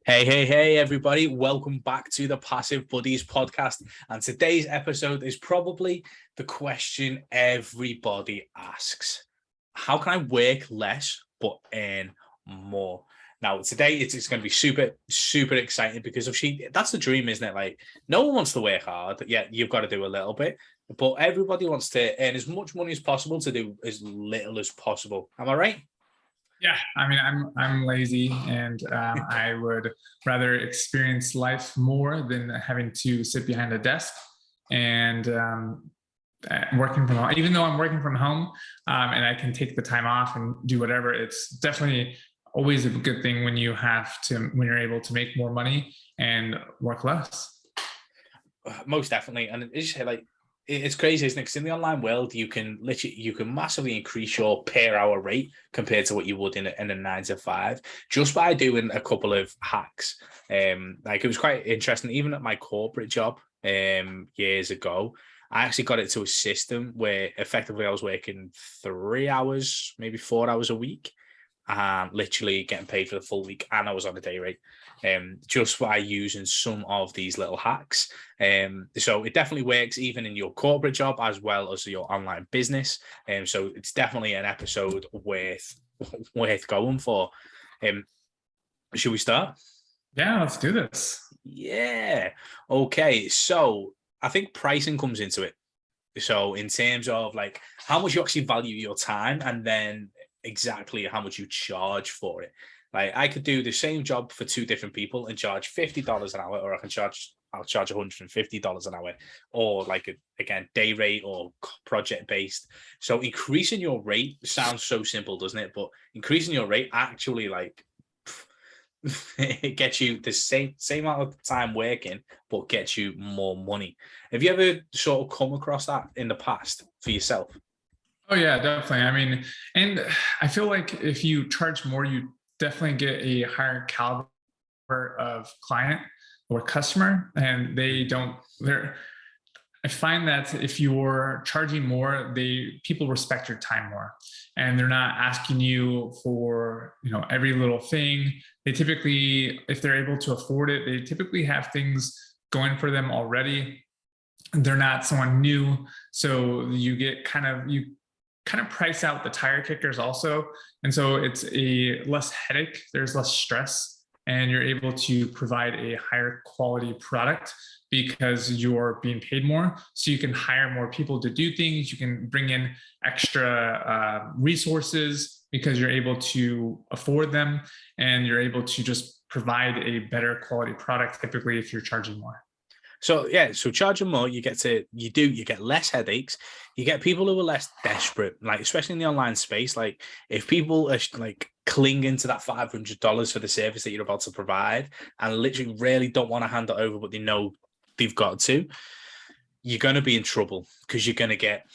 Hey, everybody. Welcome back to the Passive Buddies podcast. And today's episode is probably the question everybody asks. How can I work less but earn more? Now, today it's going to be super exciting because that's the dream, isn't it? Like, no one wants to work hard. Yeah, you've got to do a little bit, but everybody wants to earn as much money as possible to do as little as possible. Am I right? Yeah, I mean, I'm lazy, and I would rather experience life more than having to sit behind a desk and working from home. Even though I'm working from home, and I can take the time off and do whatever, it's definitely always a good thing when you're able to make more money and work less. Most definitely. And it's like it's crazy, isn't it? Because in the online world, you can massively increase your per hour rate compared to what you would in a 9 to 5 just by doing a couple of hacks. Like it was quite interesting, even at my corporate job years ago. I actually got it to a system where effectively I was working 3 hours, maybe 4 hours a week, and literally getting paid for the full week, and I was on a day rate. Just by using some of these little hacks. So it definitely works even in your corporate job as well as your online business. So it's definitely an episode worth going for. Should we start? Yeah, let's do this. Yeah. Okay. So I think pricing comes into it. So in terms of like how much you actually value your time and then exactly how much you charge for it. Like I could do the same job for two different people and charge $50 an hour, or I'll charge $150 an hour, or like again, day rate or project based. So increasing your rate sounds so simple, doesn't it? But increasing your rate actually like it gets you the same amount of time working, but gets you more money. Have you ever sort of come across that in the past for yourself? Oh yeah, definitely. I mean, and I feel like if you charge more, you definitely get a higher caliber of client or customer, and they're I find that if you're charging more, people respect your time more, and they're not asking you for every little thing. They typically, if they're able to afford it, they typically have things going for them already. They're not someone new, so you kind of price out the tire kickers also, and so it's a less headache. There's less stress, and you're able to provide a higher quality product because you're being paid more. So you can hire more people to do things. You can bring in extra resources because you're able to afford them, and you're able to just provide a better quality product. Typically, if you're charging more. So yeah, so charging more, you get less headaches, you get people who are less desperate, like especially in the online space. Like if people are like clinging to that $500 for the service that you're about to provide and literally really don't want to hand it over, but they know they've got to, you're going to be in trouble because you're gonna get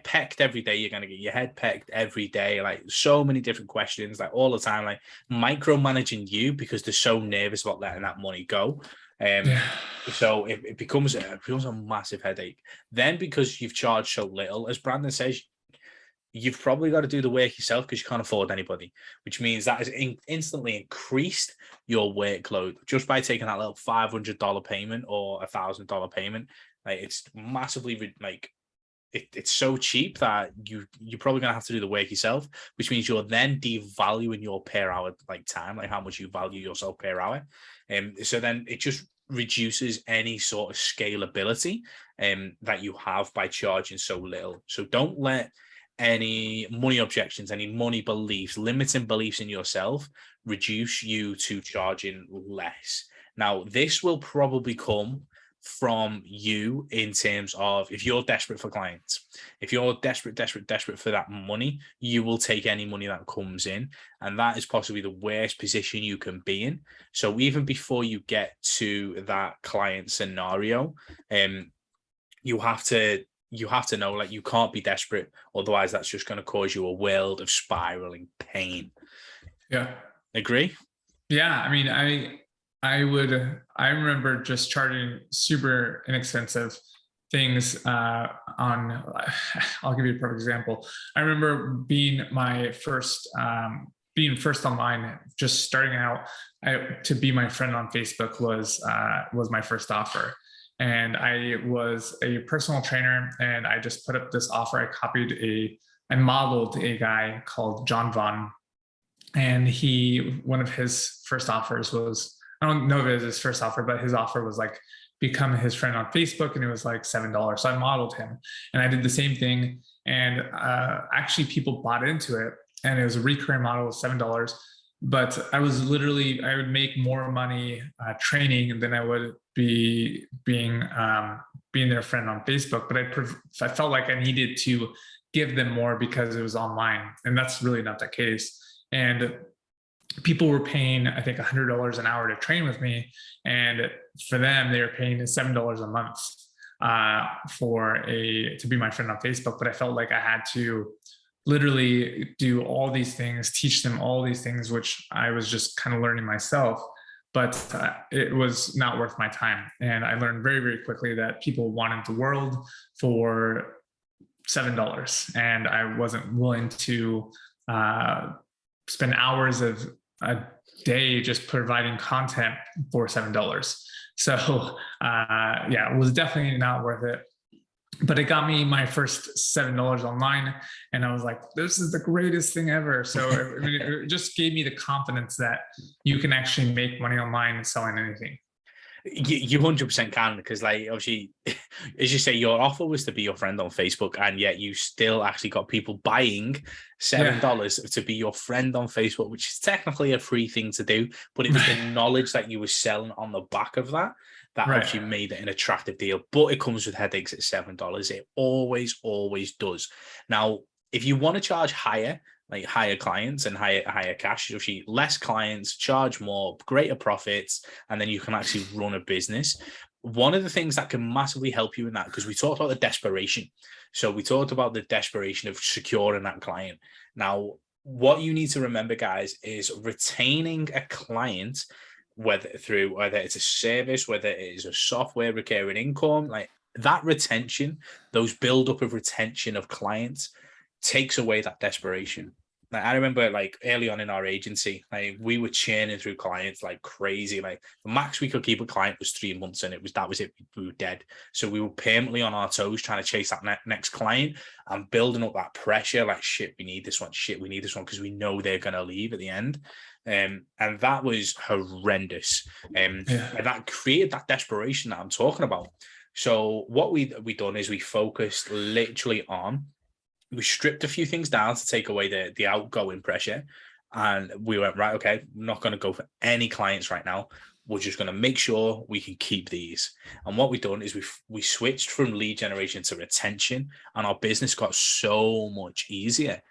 pecked every day. You're gonna get your head pecked every day. Like so many different questions, like all the time, like micromanaging you because they're so nervous about letting that money go. Um, Yeah. so it becomes a massive headache. Then because you've charged so little, as Brandon says, you've probably got to do the work yourself because you can't afford anybody, which means that has instantly increased your workload just by taking that little $500 payment or $1,000 payment. Like it's massively like it's so cheap that you're probably gonna have to do the work yourself, which means you're then devaluing your per hour like time, like how much you value yourself per hour. So then it just reduces any sort of scalability that you have by charging so little. So don't let any money objections, any money beliefs, limiting beliefs in yourself reduce you to charging less. Now, this will probably come from you in terms of if you're desperate for clients, if you're desperate for that money, you will take any money that comes in. And that is possibly the worst position you can be in. So even before you get to that client scenario, you have to know like you can't be desperate, otherwise that's just going to cause you a world of spiraling pain. Yeah. Agree? Yeah, I mean, I remember just charging super inexpensive things I'll give you a perfect example. I remember being my first being first online, just starting out, to be my friend on Facebook was my first offer. And I was a personal trainer, and I just put up this offer. I modeled a guy called John Vaughn, and one of his first offers was, I don't know if it was his first offer, but his offer was like, become his friend on Facebook, and it was like $7. So I modeled him, and I did the same thing, and actually people bought into it, and it was a recurring model of $7. But I would make more money training than I would be being their friend on Facebook. But I felt like I needed to give them more because it was online, and that's really not the case. And people were paying, I think, $100 an hour to train with me, and for them, they were paying $7 a month to be my friend on Facebook. But I felt like I had to literally do all these things, teach them all these things, which I was just kind of learning myself. But it was not worth my time, and I learned very, very quickly that people wanted the world for $7, and I wasn't willing to spend hours of a day just providing content for $7. So yeah, it was definitely not worth it. But it got me my first $7 online, and I was like, this is the greatest thing ever. So it just gave me the confidence that you can actually make money online selling anything. You 100% can, because like, obviously, as you say, your offer was to be your friend on Facebook, and yet you still actually got people buying $7 to be your friend on Facebook, which is technically a free thing to do, but it was the knowledge that you were selling on the back of that actually made it an attractive deal. But it comes with headaches at $7. It always does. Now, if you want to charge higher, like higher clients and higher cash, actually less clients, charge more, greater profits, and then you can actually run a business. One of the things that can massively help you in that, because we talked about the desperation. So we talked about the desperation of securing that client. Now, what you need to remember, guys, is retaining a client, whether it's a service, whether it is a software recurring income, like that retention, those build up of retention of clients takes away that desperation. Like, I remember like early on in our agency, like we were churning through clients like crazy. Like the max we could keep a client was 3 months, and that was it. We were dead. So we were permanently on our toes trying to chase that next client and building up that pressure. Like, shit, we need this one. Shit, we need this one, because we know they're gonna leave at the end. And that was horrendous. And that created that desperation that I'm talking about. So what we done is we focused literally on. We stripped a few things down to take away the outgoing pressure, and we went, right, okay, I'm not going to go for any clients right now. We're just going to make sure we can keep these. And what we've done is we switched from lead generation to retention, and our business got so much easier.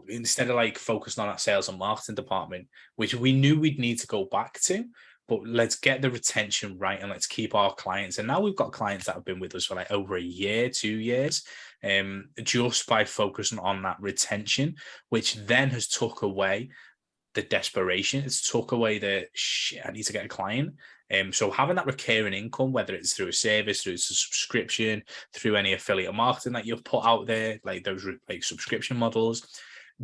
Instead of like focusing on that sales and marketing department, which we knew we'd need to go back to, but let's get the retention right and let's keep our clients. And now we've got clients that have been with us for like over a year, 2 years, just by focusing on that retention, which then has took away the desperation. It's took away the shit, I need to get a client. So having that recurring income, whether it's through a service, through a subscription, through any affiliate marketing that you've put out there, like those like subscription models,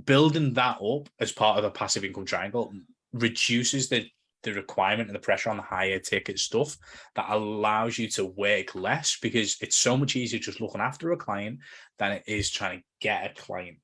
building that up as part of the passive income triangle reduces the requirement and the pressure on the higher ticket stuff, that allows you to work less, because it's so much easier just looking after a client than it is trying to get a client.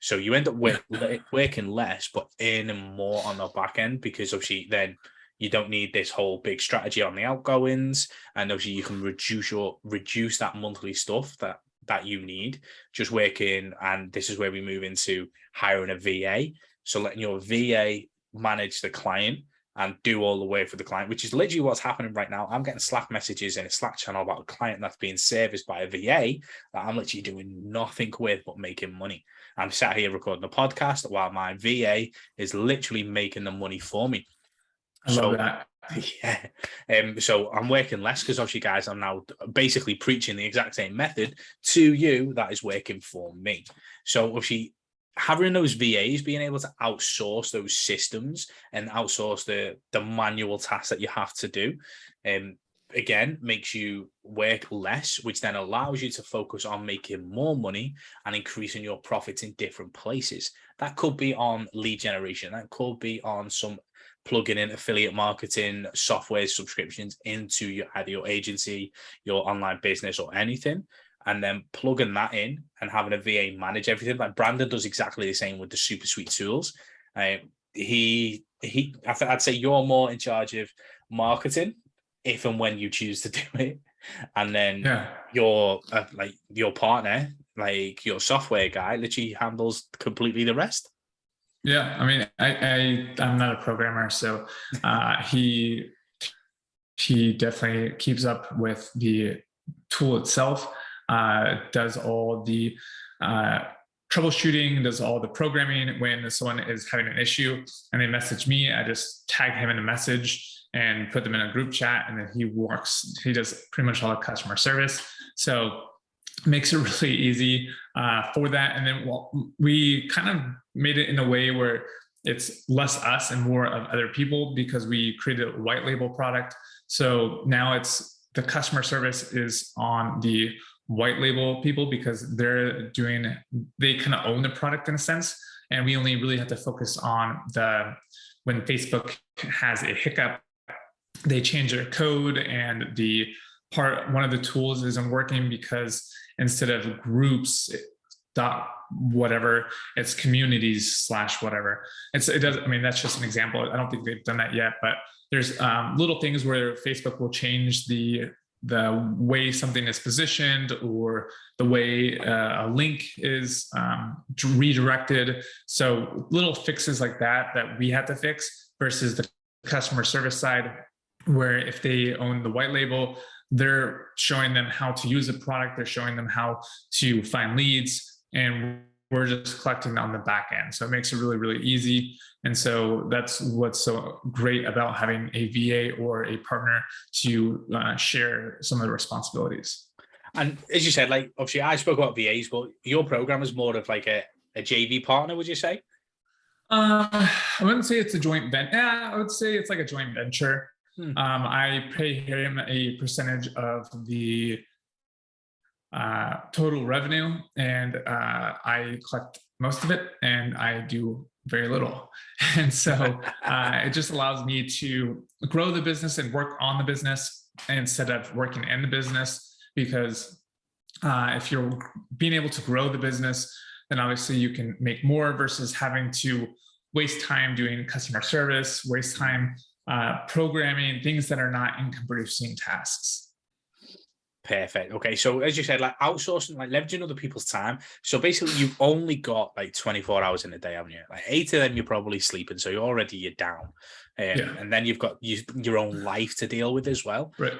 So you end up working less, but earning more on the back end, because obviously then you don't need this whole big strategy on the outgoings, and obviously you can reduce that monthly stuff that you need just working. And this is where we move into hiring a VA. So letting your VA manage the client and do all the work for the client, which is literally what's happening right now. I'm getting Slack messages in a Slack channel about a client that's being serviced by a VA that I'm literally doing nothing with but making money. I'm sat here recording a podcast while my VA is literally making the money for me. I love that. Yeah. So I'm working less, because obviously, guys, I'm now basically preaching the exact same method to you that is working for me. So obviously, having those VAs, being able to outsource those systems and outsource the manual tasks that you have to do, again makes you work less, which then allows you to focus on making more money and increasing your profits in different places. That could be on lead generation, that could be on some plugging in affiliate marketing software subscriptions into your either your agency, your online business, or anything, and then plugging that in and having a VA manage everything. Like Brandon does exactly the same with the super sweet tools. I'd say you're more in charge of marketing if and when you choose to do it, and then your like your partner, like your software guy, literally handles completely the rest. Yeah, I mean, I'm not a programmer, so he definitely keeps up with the tool itself, does all the troubleshooting, does all the programming. When someone is having an issue and they message me, I just tag him in a message and put them in a group chat, and then he does pretty much all the customer service. So it makes it really easy for that. And then we kind of made it in a way where it's less us and more of other people, because we created a white label product. So now it's the customer service is on the white label people, because they kind of own the product in a sense. And we only really have to focus on when Facebook has a hiccup, they change their code and one of the tools isn't working, because instead of groups dot whatever, it's communities / whatever. It does. I mean, that's just an example. I don't think they've done that yet, but there's little things where Facebook will change the way something is positioned, or the way a link is redirected. So little fixes like that we had to fix, versus the customer service side, where if they own the white label, they're showing them how to use the product, they're showing them how to find leads, and we're just collecting on the back end. So it makes it really, really easy. And so that's what's so great about having a VA or a partner to share some of the responsibilities. And as you said, like obviously I spoke about VAs, but your program is more of like a JV partner, would you say? I wouldn't say it's a joint venture. Yeah, I would say it's like a joint venture. I pay him a percentage of the total revenue, and I collect most of it, and I do very little. And so it just allows me to grow the business and work on the business instead of working in the business. Because if you're being able to grow the business, then obviously you can make more, versus having to waste time doing customer service, waste time programming, things that are not income producing tasks. Perfect. Okay. So as you said, like outsourcing, like leveraging other people's time. So basically you've only got like 24 hours in a day, haven't you? Like 8 of them you're probably sleeping. So you're down. And then you've got your own life to deal with as well. Right.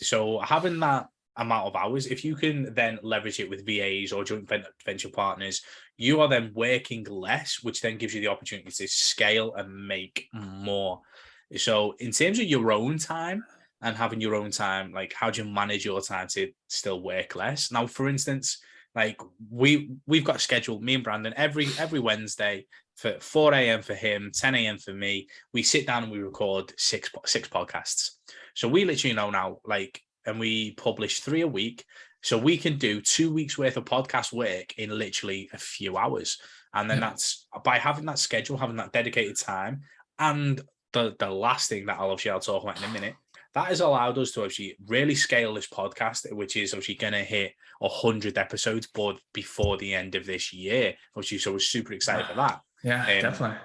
So having that amount of hours, if you can then leverage it with VAs or joint venture partners, you are then working less, which then gives you the opportunity to scale and make more. So in terms of your own time and having your own time, like how do you manage your time to still work less? Now, for instance, like we've got a schedule, me and Brandon, every Wednesday for 4 a.m. for him, 10 a.m. for me. We sit down and we record six podcasts. So we literally know now, like, and we publish 3 a week. So we can do 2 weeks worth of podcast work in literally a few hours. And then that's by having that schedule, having that dedicated time. And the last thing that I'll talk about in a minute, that has allowed us to actually really scale this podcast, which is actually going to hit 100 episodes but before the end of this year. Obviously, so we're super excited for that. Yeah, definitely.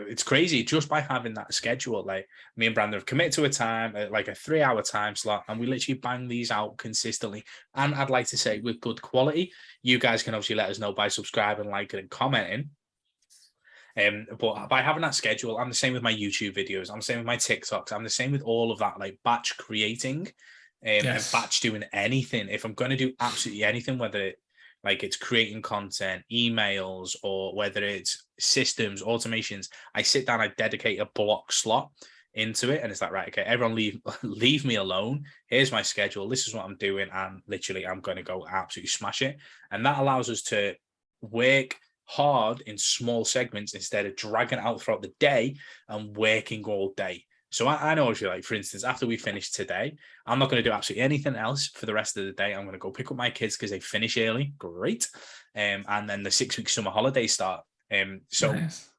It's crazy just by having that schedule. Like me and Brandon have committed to a time, like a 3-hour time slot, and we literally bang these out consistently. And I'd like to say with good quality. You guys can obviously let us know by subscribing, liking, and commenting. But by having that schedule, I'm the same with my YouTube videos. I'm the same with my TikToks. I'm the same with all of that, like batch creating and batch doing anything. If I'm going to do absolutely anything, whether it's creating content, emails, or whether it's systems, automations, I sit down, I dedicate a block slot into it. And it's like, right, okay, everyone leave me alone. Here's my schedule. This is what I'm doing. And literally, I'm going to go absolutely smash it. And that allows us to work hard in small segments instead of dragging it out throughout the day and working all day. So I know, if you like, for instance, after we finish today, I'm not going to do absolutely anything else for the rest of the day. I'm going to go pick up my kids because they finish early. Great. And then the 6 week summer holidays start. So, Nice.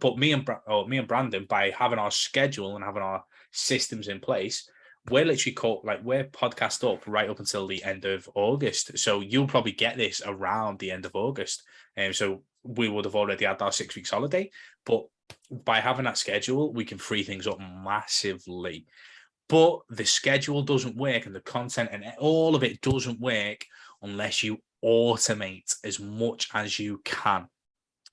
but me and Brandon, by having our schedule and having our systems in place, we're literally we're podcast up right up until the end of August. So you'll probably get this around the end of August. And so we would have already had our 6 weeks holiday, but by having that schedule, we can free things up massively. But the schedule doesn't work, and the content and all of it doesn't work unless you automate as much as you can.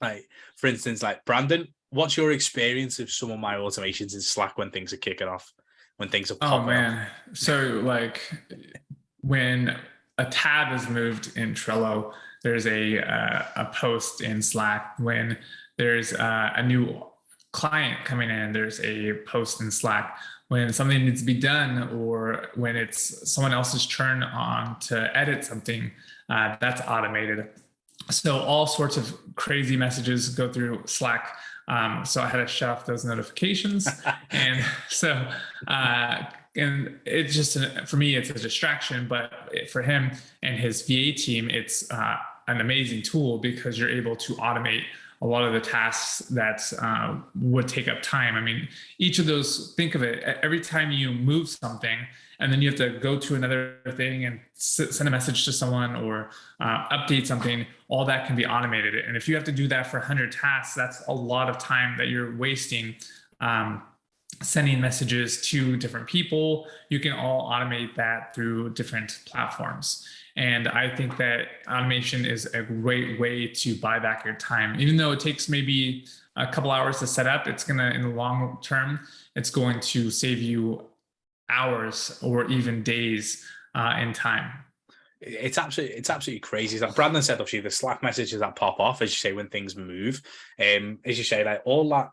Like, for instance, like Brandon, what's your experience of some of my automations in Slack when things are kicking off, when things are Oh popping off? man. So like when a tab is moved in Trello, there's a post in Slack. When there's a new client coming in, there's a post in Slack. When something needs to be done, or when it's someone else's turn on to edit something, that's automated. So all sorts of crazy messages go through Slack. So I had to shut off those notifications, and so and it's just for me, it's a distraction, but for him and his VA team, it's an amazing tool because you're able to automate a lot of the tasks that would take up time. I mean, each of those, think of it, every time you move something and then you have to go to another thing and send a message to someone or update something, all that can be automated. And if you have to do that for 100 tasks, that's a lot of time that you're wasting sending messages to different people. You can all automate that through different platforms. And I think that automation is a great way to buy back your time. Even though it takes maybe a couple hours to set up, it's going to, in the long term, it's going to save you hours or even days in time. It's absolutely crazy. Like Brandon said, obviously the Slack messages that pop off, as you say, when things move, as you say, like all that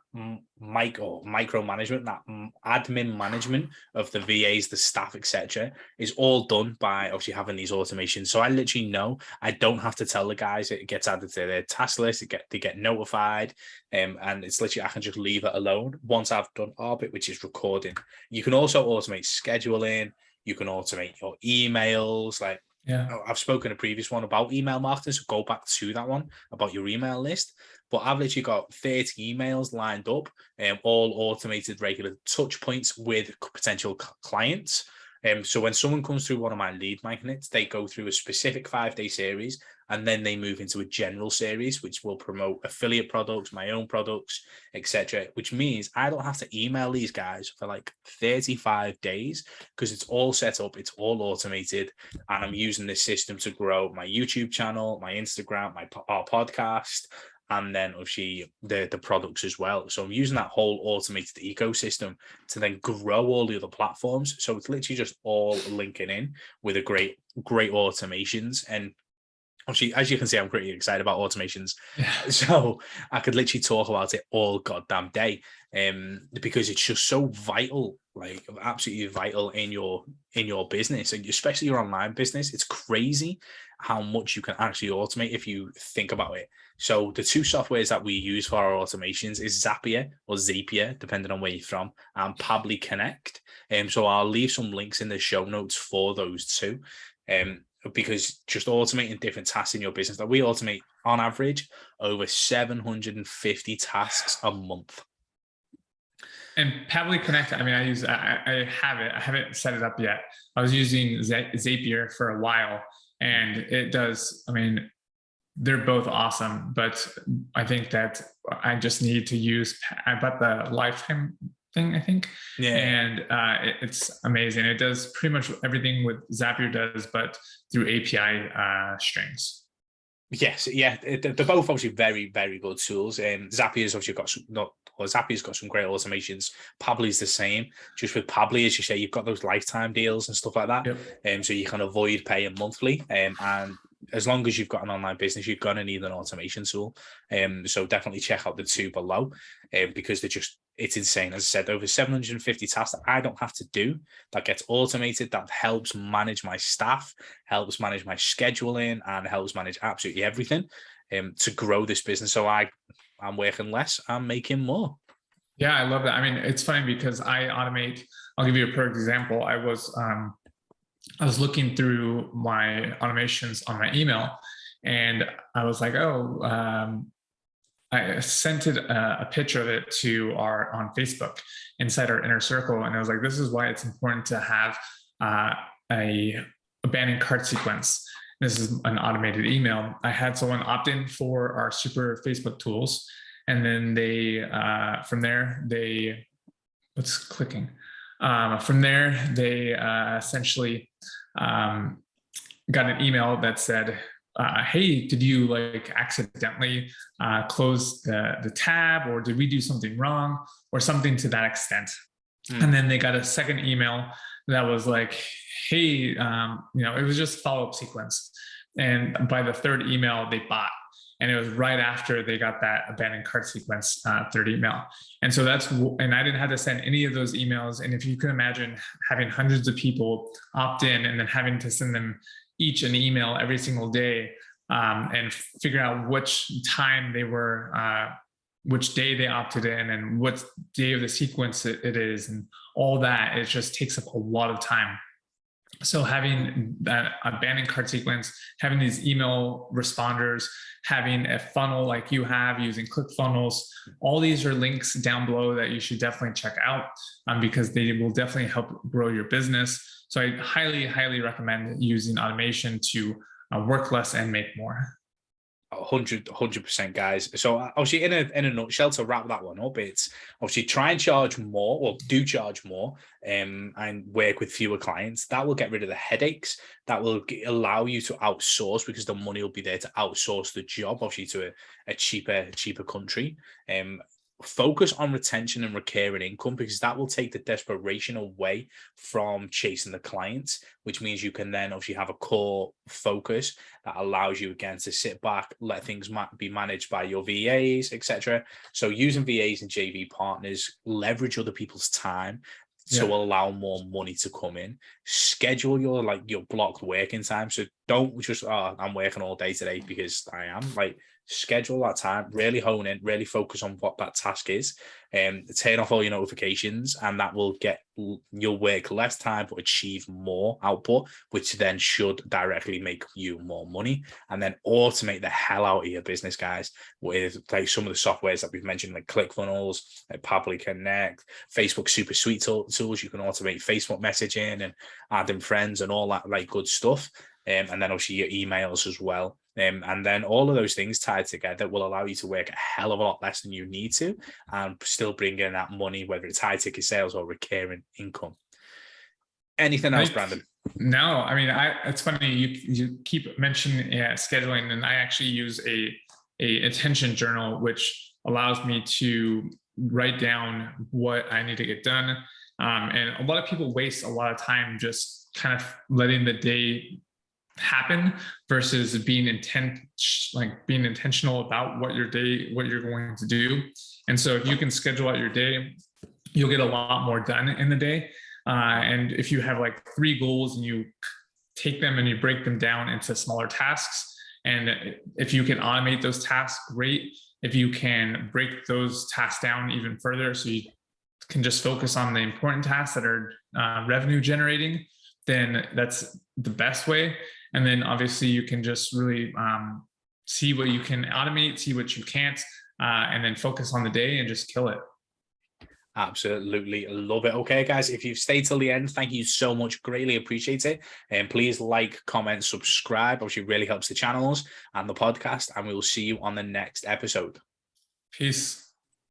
micro management, that admin management of the VAs, the staff, etc., is all done by obviously having these automations. So I literally know I don't have to tell the guys; it gets added to their task list. They get notified, and it's literally I can just leave it alone once I've done our bit, which is recording. You can also automate scheduling. You can automate your emails, like. Yeah. I've spoken a previous one about email marketing, so go back to that one about your email list. But I've literally got 30 emails lined up, all automated regular touch points with potential clients. So when someone comes through one of my lead magnets, they go through a specific 5-day series, and then they move into a general series, which will promote affiliate products, my own products, etc. Which means I don't have to email these guys for like 35 days because it's all set up, it's all automated, and I'm using this system to grow my YouTube channel, my Instagram, our podcast, and then obviously the products as well. So I'm using that whole automated ecosystem to then grow all the other platforms. So it's literally just all linking in with a great automations. And obviously, as you can see, I'm pretty excited about automations. Yeah. So I could literally talk about it all goddamn day, because it's just so vital, like absolutely vital in your business, and especially your online business. It's crazy how much you can actually automate if you think about it. So the two softwares that we use for our automations is Zapier or Zapier, depending on where you're from, and Pabbly Connect. So I'll leave some links in the show notes for those two. Because just automating different tasks in your business, that we automate on average over 750 tasks a month. And Pabbly Connect, I mean, I have it. I haven't set it up yet. I was using Zapier for a while, and it does, I mean, they're both awesome, but I think that I just need to use, I bought the lifetime thing, I think. Yeah. And it's amazing. It does pretty much everything with Zapier does, but through API strings. Yes, yeah, they're both obviously very, very good tools. Zapier's obviously got Zapier's got some great automations. Pabbly's the same. Just with Pabbly, as you say, you've got those lifetime deals and stuff like that. Yep. So you can avoid paying monthly. And as long as you've got an online business, you're gonna need an automation tool. So definitely check out the two below, because it's insane. As I said, over 750 tasks that I don't have to do, that gets automated, that helps manage my staff, helps manage my scheduling, and helps manage absolutely everything to grow this business. So I'm working less, I'm making more. Yeah, I love that. I mean, it's funny because I automate. I'll give you a perfect example. I was looking through my automations on my email, and I was like, oh, I sent it a picture of it to our on Facebook inside our inner circle, and I was like, this is why it's important to have uh, a abandoned cart sequence. This is an automated email. I had someone opt in for our super Facebook tools, and then they from there they what's clicking. From there they essentially um, got an email that said, hey, did you like accidentally close the tab, or did we do something wrong, or something to that extent? And then they got a second email that was like, hey, it was just follow-up sequence. And by the third email, they bought. And it was right after they got that abandoned cart sequence third email. And so and I didn't have to send any of those emails. And if you can imagine having hundreds of people opt in and then having to send them each an email every single day, and figure out which time they were, which day they opted in, and what day of the sequence it is, and all that, it just takes up a lot of time. So having that abandoned cart sequence, having these email responders, having a funnel like you have using Clickfunnels, all these are links down below that you should definitely check out, because they will definitely help grow your business. So I highly, highly recommend using automation to work less and make more. 100%, guys. So obviously, in a nutshell, to wrap that one up, it's obviously try and charge more, or do charge more, and work with fewer clients. That will get rid of the headaches. That will allow you to outsource, because the money will be there to outsource the job, obviously, to a cheaper country. Focus on retention and recurring income, because that will take the desperation away from chasing the clients, which means you can then obviously have a core focus that allows you again to sit back, let things be managed by your VAs, etc. So using VAs and JV partners, leverage other people's time to allow more money to come in. Schedule your blocked working time. So don't just, I'm working all day today because I am. Like, schedule that time, really hone in, really focus on what that task is, and turn off all your notifications, and that will get you'll work less time but achieve more output, which then should directly make you more money. And then automate the hell out of your business, guys, with like some of the softwares that we've mentioned, like Clickfunnels, like Pabbly Connect, Facebook Super Suite tools. You can automate Facebook messaging and adding friends and all that like good stuff. And then obviously your emails as well. And then all of those things tied together will allow you to work a hell of a lot less than you need to, and still bring in that money, whether it's high ticket sales or recurring income. Anything else, Brandon? No, I mean, it's funny you keep mentioning scheduling, and I actually use a attention journal, which allows me to write down what I need to get done. And a lot of people waste a lot of time just kind of letting the day happen versus being intentional about what you're going to do. And so if you can schedule out your day, you'll get a lot more done in the day. And if you have like 3 goals and you take them and you break them down into smaller tasks, and if you can automate those tasks, great. If you can break those tasks down even further, so you can just focus on the important tasks that are revenue generating, then that's the best way. And then obviously you can just really see what you can automate, see what you can't, and then focus on the day and just kill it. Absolutely love it. Okay, guys, if you've stayed till the end, thank you so much. Greatly appreciate it. And please like, comment, subscribe. Obviously, really helps the channels and the podcast. And we will see you on the next episode. Peace.